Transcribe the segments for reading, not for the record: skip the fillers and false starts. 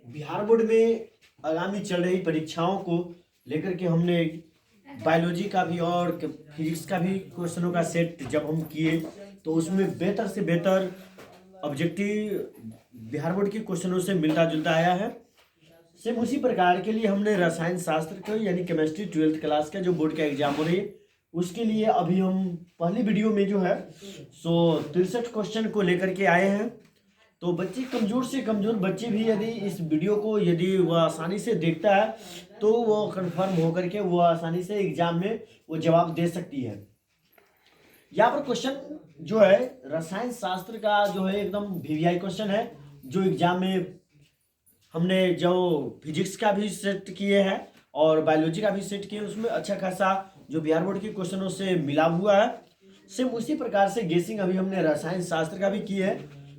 Bihar board में आगामी चल रही परीक्षाओं को लेकर के हमने बायोलॉजी का भी और फिजिक्स का भी क्वेश्चनों का सेट जब हम किए तो उसमें बेहतर से बेहतर ऑब्जेक्टिव बिहार बोर्ड के क्वेश्चनों से मिलता जुलता आया है। सेम उसी प्रकार के लिए हमने रसायन शास्त्र का यानी केमिस्ट्री 12th क्लास का जो बोर्ड का एग्जाम हो रही है उसके लिए अभी हम पहली वीडियो में जो है 63 क्वेश्चन को लेकर के आए हैं। तो बच्चे कमज़ोर से कमज़ोर बच्चे भी यदि इस वीडियो को यदि वह आसानी से देखता है तो वो कंफर्म होकर के वो आसानी से एग्जाम में वो जवाब दे सकती है। यहाँ पर क्वेश्चन जो है रसायन शास्त्र का जो है एकदम वीवीआई क्वेश्चन है जो एग्जाम में हमने जो फिजिक्स का भी सेट किए हैं और बायोलॉजी का भी सेट किए उसमें अच्छा खासा जो बिहार बोर्ड के क्वेश्चनों से मिला हुआ है। सेम उसी प्रकार से गेसिंग अभी हमने रसायन शास्त्र का भी किए है।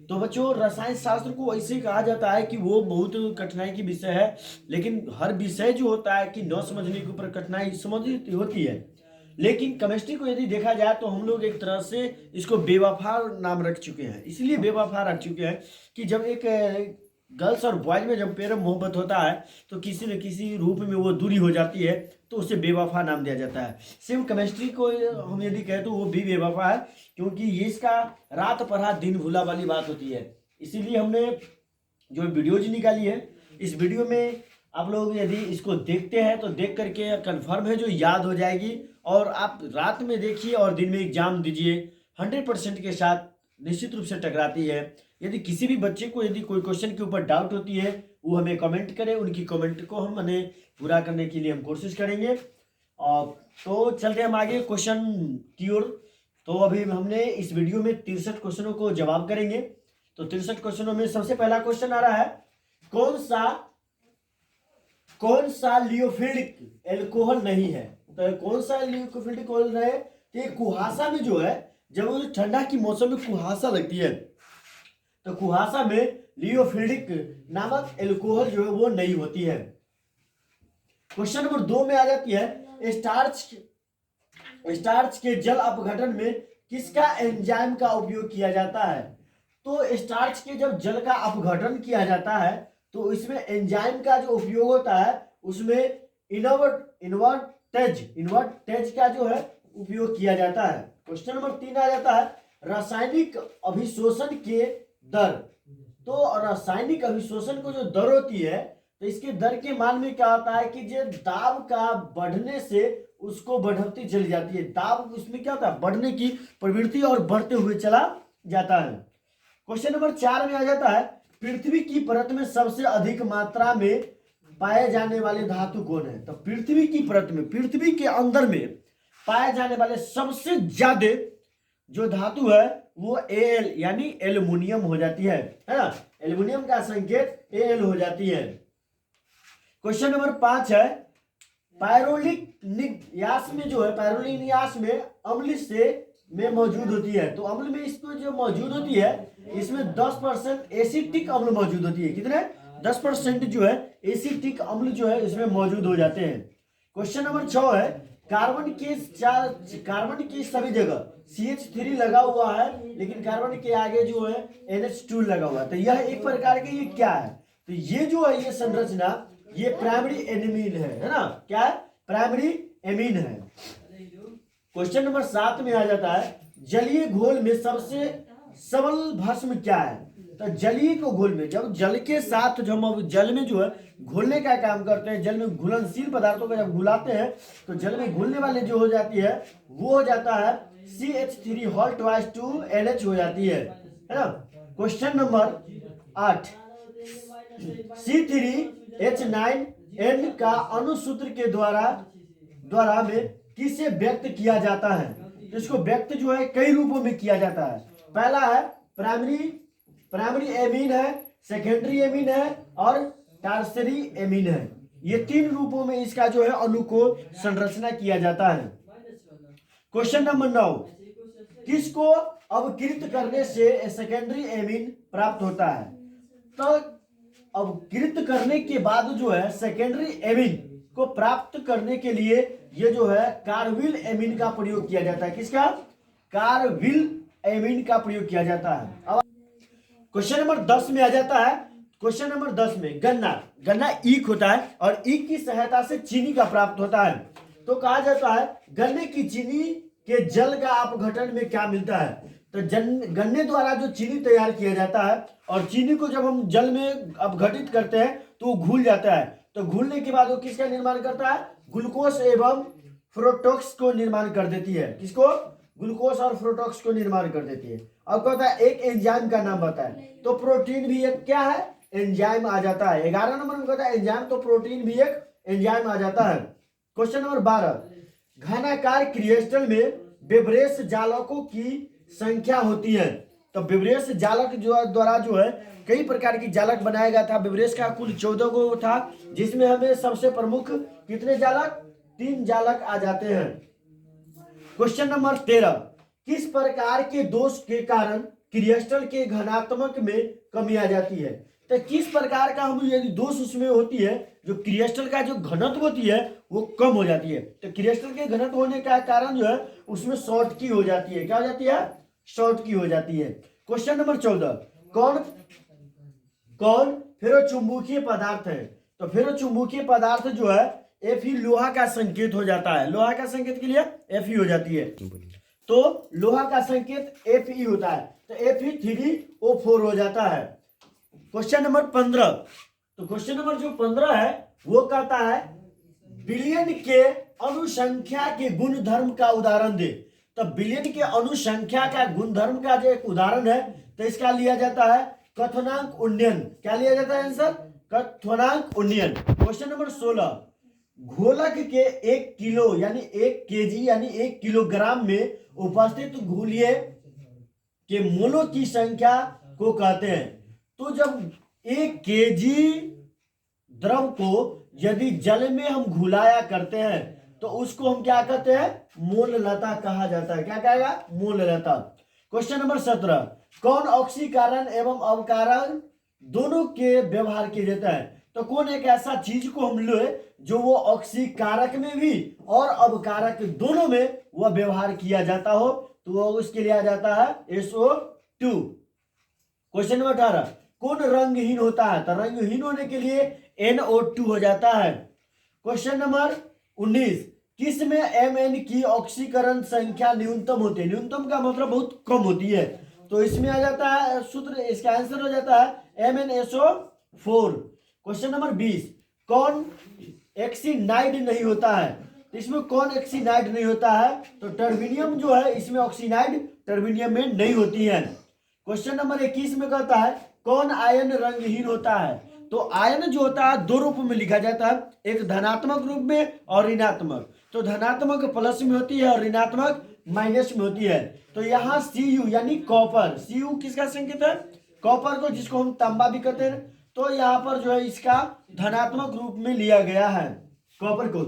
तो बच्चों रसायन शास्त्र को ऐसे कहा जाता है कि वो बहुत कठिनाई की विषय है, लेकिन हर विषय जो होता है कि न समझने के ऊपर कठिनाई समझ होती है। लेकिन केमिस्ट्री को यदि देखा जाए तो हम लोग एक तरह से इसको बेवफा नाम रख चुके हैं। इसलिए बेवफा रख चुके हैं कि जब एक गर्ल्स और बॉयज में जब प्यार मोहब्बत होता है तो किसी न किसी रूप में वो दूरी हो जाती है तो उसे बेवफा नाम दिया जाता है। सेम केमिस्ट्री को हम यदि कहें तो वो भी बेवफा है, क्योंकि ये इसका रात पढ़ा दिन भूला वाली बात होती है। इसीलिए हमने जो वीडियोज निकाली है इस वीडियो में आप लोग यदि इसको देखते हैं तो देख करके कन्फर्म है जो याद हो जाएगी और आप रात में देखिए और दिन में एग्जाम दीजिए 100% के साथ निश्चित रूप से टकराती है। यदि किसी भी बच्चे को यदि कोई क्वेश्चन के ऊपर डाउट होती है वो हमें कमेंट करें, उनकी कमेंट को हम पूरा करने के लिए हम कोशिश करेंगे। और तो चलते हम आगे क्वेश्चन की ओर। तो अभी हमने इस वीडियो में 63 क्वेश्चनों को जवाब करेंगे। तो 63 क्वेश्चनों में सबसे पहला क्वेश्चन आ रहा है, कौन सा लियोफिलिक एल्कोहल नहीं है। तो कौन सा लियोफिलिक एल्कोहल है कि कुहासा में जो है जब ठंडा की मौसम में कुहासा लगती है तो कुहासा में लियोफिलिक नामक एल्कोहल जो है वो नहीं होती है। क्वेश्चन नंबर 2 में आ जाती है, स्टार्च के जल अपघटन में किसका एंजाइम का उपयोग किया जाता है। तो स्टार्च के जब जल का अपघटन किया जाता है तो इसमें एंजाइम का जो उपयोग होता है उसमें इन्वर्टेज का जो है उपयोग किया जाता है। क्वेश्चन नंबर 3 आ जाता है, रासायनिक अभिशोषण के दर। तो रासायनिक अभिशोषण को जो दर होती है तो इसके दर के मान में क्या होता है कि जो दाब का बढ़ने से उसको बढ़ती चली जाती है। दाब उसमें क्या होता है बढ़ने की प्रवृत्ति और बढ़ते हुए चला जाता है। क्वेश्चन नंबर 4 में आ जाता है, पृथ्वी की परत में सबसे अधिक मात्रा में पाए जाने वाले धातु कौन है। तो पृथ्वी की परत में पृथ्वी के अंदर में पाए जाने वाले सबसे ज्यादा जो धातु है वो Al यानी एल्युमिनियम हो जाती है ना। एल्युमिनियम का संकेत Al हो जाती है। क्वेश्चन नंबर 5 है, पायरोलिनियास में जो है पायरोलिनियास में अम्ल से में मौजूद होती है। तो अम्ल में इसको जो मौजूद होती है इसमें 10% एसिटिक अम्ल मौजूद होती है। कितने 10% जो है एसिटिक अम्ल जो है इसमें मौजूद हो जाते हैं। क्वेश्चन नंबर 6 है, कार्बन की सभी जगह CH3 लगा हुआ है लेकिन कार्बन के आगे जो है NH2 लगा हुआ है। तो यह एक प्रकार के ये क्या है। तो ये जो है ये संरचना ये प्राइमरी एमीन है ना। क्या है प्राइमरी एमीन है। क्वेश्चन नंबर 7 में आ जाता है, जलीय घोल में सबसे सबल भस्म क्या है। तो जलीय को घोल में जब जल के साथ जो हम जल में जो है घुलने का काम करते हैं, जल में घुलनशील पदार्थों को जब घुलाते हैं तो जल में घुलने वाले जो हो जाती है वो हो जाता है CH3 whole twice to NH हो जाती है ना। क्वेश्चन नंबर 8, C3H9N का अणुसूत्र के द्वारा में किसे व्यक्त किया जाता है। तो इसको व्यक्त जो है कई रूपों में किया जाता है। पहला है प्राइमरी एमीन है, सेकेंडरी एमीन है और टर्सरी एमीन है। ये 3 रूपों में इसका जो है अणु को संरचना किया जाता है। क्वेश्चन नंबर 9, किसको अवकृत करने से सेकेंडरी एमीन प्राप्त होता है। तो अवकृत करने के बाद जो है सेकेंडरी एमीन को प्राप्त करने के लिए ये जो है कार्बिल एमीन का प्रयोग किया जाता है। किसका कार्बिल एमीन का प्रयोग किया जाता है। अब क्वेश्चन नंबर 10 में आ जाता है, क्वेश्चन नंबर 10 में गन्ना ईख होता है और ईख की सहायता से चीनी का प्राप्त होता है। तो कहा जाता है गन्ने की चीनी के जल का अपघटन में क्या मिलता है। तो गन्ने द्वारा जो चीनी तैयार किया जाता है और चीनी को जब हम जल में अपघटित करते हैं तो वो घुल जाता है। तो घुलने के बाद वो किसका निर्माण करता है, ग्लूकोज एवं फ्रुक्टोज को निर्माण कर देती है। किसको, ग्लूकोज और फ्रुक्टोज को निर्माण कर देती है। अब कहता है एक एंजाइम का नाम बताए, तो प्रोटीन भी एक क्या है, एंजाइम आ जाता है। 11 नंबर में कहता है एंजाइम, तो प्रोटीन भी एक एंजाइम आ जाता है। क्वेश्चन नंबर 12, घनाकार क्रिस्टल में बेब्रेस जालकों की संख्या होती है। तो बेब्रेस जालक द्वारा जो है कई प्रकार की जालक बनाया गया था। बेब्रेस का कुल 14 गो था, जिसमें हमें सबसे प्रमुख कितने जालक, 3 जालक आ जाते हैं। क्वेश्चन नंबर 13, किस प्रकार के दोष के कारण क्रिस्टल के घनात्मक में कमी आ जाती है। तो किस प्रकार का हम यदि दोष उसमें होती है, जो क्रिस्टल का जो घनत्व होती है वो कम हो जाती है। तो क्रिस्टल के घनत्व होने का कारण जो है उसमें शॉर्ट की हो जाती है। क्या हो जाती है, शॉर्ट की हो जाती है। क्वेश्चन नंबर 14, कौन फेरोचुंबकीय पदार्थ है। तो फेरोचुंबकीय पदार्थ जो है Fe लोहा का संकेत हो जाता है। लोहा का संकेत के लिए Fe हो जाती है। तो लोहा का संकेत Fe होता है, तो Fe3O4 हो जाता है। क्वेश्चन नंबर 15, तो क्वेश्चन नंबर जो 15 है वो कहता है बिलियन के अनुसंख्या के गुणधर्म का उदाहरण दे। तो बिलियन के अनुसंख्या का गुणधर्म का जो एक उदाहरण है, तो इसका लिया जाता है कथनांक उन्नयन। क्या लिया जाता है आंसर, कथनांक उन्नयन। क्वेश्चन नंबर 16, घोलक के 1 किलो यानी 1 केजी यानी 1 किलोग्राम में उपस्थित घुलिये के मोलों की संख्या को कहते हैं। तो जब 1 केजी द्रव को यदि जल में हम घुलाया करते हैं तो उसको हम क्या कहते हैं, मोललता कहा जाता है। क्या कहेगा, मोललता। क्वेश्चन नंबर 17, कौन ऑक्सीकरण एवं अवकारक दोनों के व्यवहार किए जाता है। तो कौन एक ऐसा चीज को हम ले जो वो ऑक्सीकारक में भी और अवकारक दोनों में वह व्यवहार किया जाता हो, तो वो उसके लिए आ जाता है SO2। क्वेश्चन नंबर 18, कौन रंगहीन होता है। तो रंगहीन होने के लिए NO2 हो जाता है। क्वेश्चन नंबर 19, किस में Mn की ऑक्सीकरण संख्या न्यूनतम होती है। न्यूनतम का मतलब बहुत कम होती है, तो इसमें आ जाता है सूत्र, इसका आंसर हो जाता है MnSO4। क्वेश्चन नंबर 20, कौन एक्सीनाइड नहीं होता है। तो इसमें कौन एक्सीनाइड नहीं होता है, तो टर्बिनियम जो है इसमें ऑक्सीनाइड टर्बिनियम में नहीं होती है। क्वेश्चन नंबर 21 में कहता है कौन आयन रंगहीन होता है। तो आयन जो होता है 2 रूप में लिखा जाता है, एक धनात्मक रूप में और ऋणात्मक। तो धनात्मक प्लस में होती है और ऋणात्मक माइनस में होती है। तो यहाँ Cu यानी कॉपर, Cu किसका संकेत है, कॉपर को, जिसको हम तांबा भी कहते हैं। तो यहाँ पर जो है इसका धनात्मक रूप में लिया गया है कॉपर को।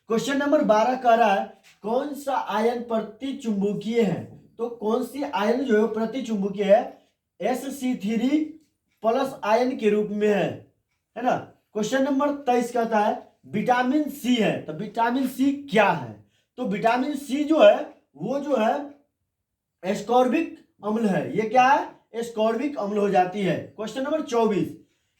क्वेश्चन नंबर 12 कह रहा है कौन सा आयन प्रतिचुंबकीय है। तो कौन सी आयन जो है प्रतिचुंबकीय है, Sc3+ आयन के रूप में है ना। क्वेश्चन नंबर 23 कहता है विटामिन सी है। तो विटामिन सी क्या है। तो विटामिन सी जो है वो जो है एस्कॉर्बिक अम्ल है। ये क्या है, एस्कॉर्बिक अम्ल हो जाती है। क्वेश्चन नंबर 24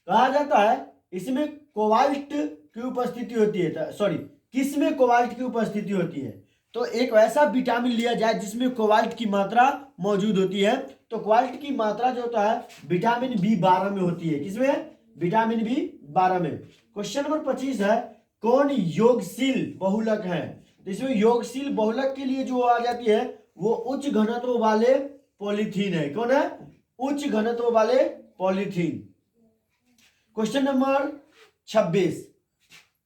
कहा जाता है इसमें कोबाल्ट की उपस्थिति होती है। सॉरी, किसमें कोबाल्ट की उपस्थिति होती है। तो एक वैसा विटामिन लिया जाए जिसमें कोबाल्ट की मात्रा मौजूद होती है। तो कोबाल्ट की मात्रा जो होता है विटामिन B12 में होती है। किसमें, विटामिन B12 में। क्वेश्चन नंबर 25 है कौन योगशील बहुलक है। तो इसमें योगशील बहुलक के लिए जो आ जाती है वो उच्च घनत्व वाले पॉलीथीन है। कौन है, उच्च घनत्व वाले पॉलीथीन। क्वेश्चन नंबर 26,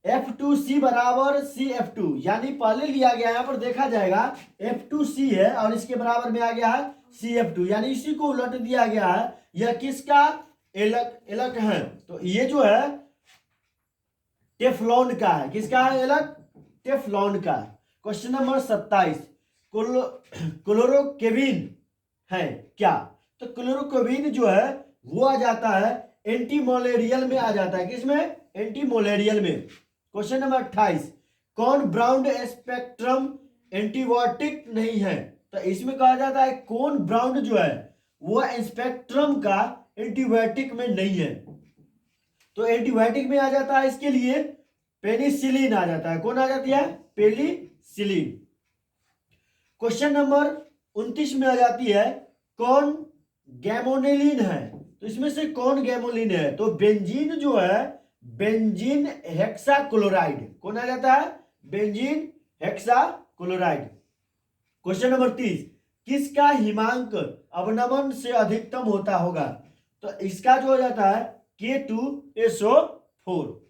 F2C बराबर CF2, यानी पहले लिया गया, यहाँ पर देखा जाएगा F2C है और इसके बराबर में आ गया है CF2, यानी इसी को उलट दिया गया है। यह किसका एलक है। तो ये जो है टेफ्लॉन का है। किसका है एलक, टेफ्लॉन का। क्वेश्चन नंबर 27, क्लोरोकेविन है क्या। तो क्लोरोकेविन जो है वो आ जाता है एंटीमोलेरियल में आ जाता है। किसमें, एंटीमोलेरियल में। क्वेश्चन नंबर 28, कौन ब्राउन स्पेक्ट्रम एंटीबायोटिक नहीं है। तो इसमें कहा जाता है कौन ब्राउन जो है वो स्पेक्ट्रम का एंटीबायोटिक में नहीं है। तो एंटीबायोटिक में आ जाता है इसके लिए पेनिसिलिन आ जाता है। कौन आ जाती है? पेनिसिलिन। क्वेश्चन नंबर 29 में आ जाती है कौन गैमोनिलिन है। तो इसमें से कौन गैमोलिन है? तो बेंजीन जो है, बेंजीन हेक्साक्लोराइड। कौन आ जाता है? Benzene hexachloride. क्वेश्चन नंबर 30, किसका हिमांक अवनमन से अधिकतम होता होगा? तो इसका जो हो जाता है K2SO4।